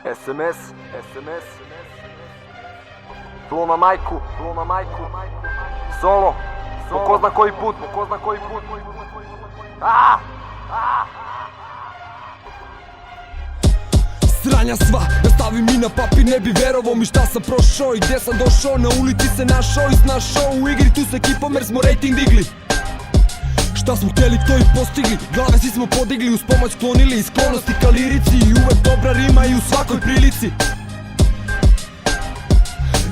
SMS Flow na majku Solo Po ko zna koji put Sranja sva, da stavim i na papir ne bi verovao mi šta sam prošao i gde sam došao. Na ulici se našao i snašao u igri tu s ekipom jer smo rating digli. Šta smo htjeli to i postigli, glave svi smo podigli, uz pomoć sklonili iz sklonosti ka lirici. I uvek dobra rima i u svakoj prilici.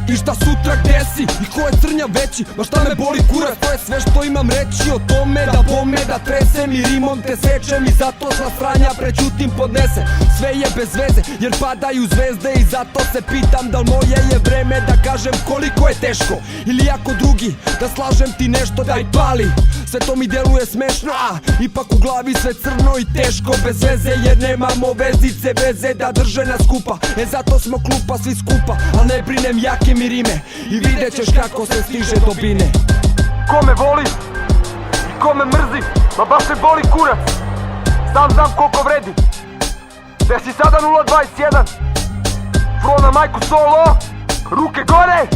I šta sutra gde si, i ko je crnja veći, ma šta me boli kurac, to je sve što imam reći o tome. Da bome da tresem i rimom te sečem, i zato sva sranja prećutim podnesem. Sve je bez veze jer padaju zvezde, i zato se pitam da li moje je vreme da kažem koliko je teško. Ili ako drugi da slažem ti nešto daj pali. Sve to mi deluje smešno, a ipak u glavi sve crno i teško. Bez veze jer nemamo vezice veze da drže nas skupa. Zato smo klupa svi skupa, al ne brinem jake mi rime. I vidjet ćeš kako se stiže do bine. Ko me voli i ko me mrzi, ma baš me boli kurac. Znam koliko vredi. Gde si sada 021 Flow na majku solo, ruke gore.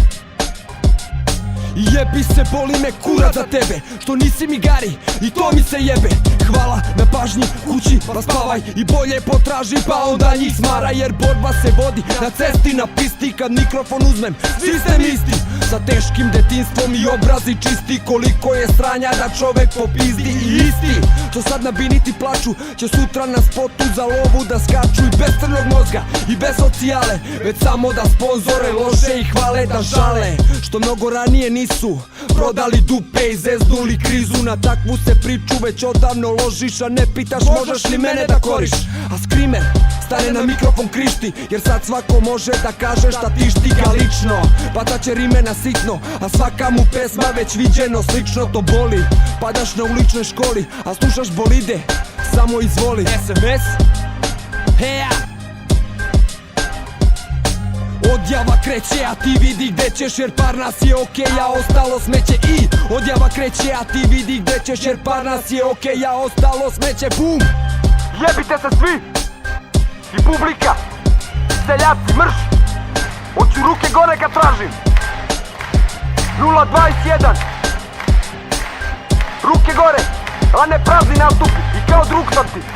I jebi se, boli me kurac za tebe što nisi mi gari i to mi se jebe. Hvala na pažnji, kući pa spavaj i bolje potraži pa onda njih smaraj. Jer borba se vodi na cesti, na pisti, kad mikrofon uzmem sistem isti. Sa teškim detinstvom i obrazi čisti, koliko je sranja da čovek popizdi. I isti što sad na biniti plaču će sutra na spotu za lovu da skaču. I bez crnog mozga i bez socijale, već samo da sponzore lože i hvale da žale. Što mnogo ranije nisu prodali dupe i zeznuli krizu. Na takvu se priču već odavno ložiš, a ne pitaš možeš li mene da koriš. A skrimer stane na mikrofon krišti, jer sad svako može da kaže šta tišti ga lično. Pataće rime na sitno, a svaka mu pesma već viđeno. Slično to boli, padaš na uličnoj školi, a slušaš bolide, samo izvoli. SMS heja, odjava kreće, a ti vidi gde ćeš jer par nas je okej, a ostalo smeće. I odjava kreće, a ti vidi gde ćeš jer par nas je okej, a ostalo smeće. Bum! Jebite se svi i publika, seljaci mrš, hoću ruke gore kad tražim. 021 ruke gore, a ne prazni nastupi i kao drug sam ti.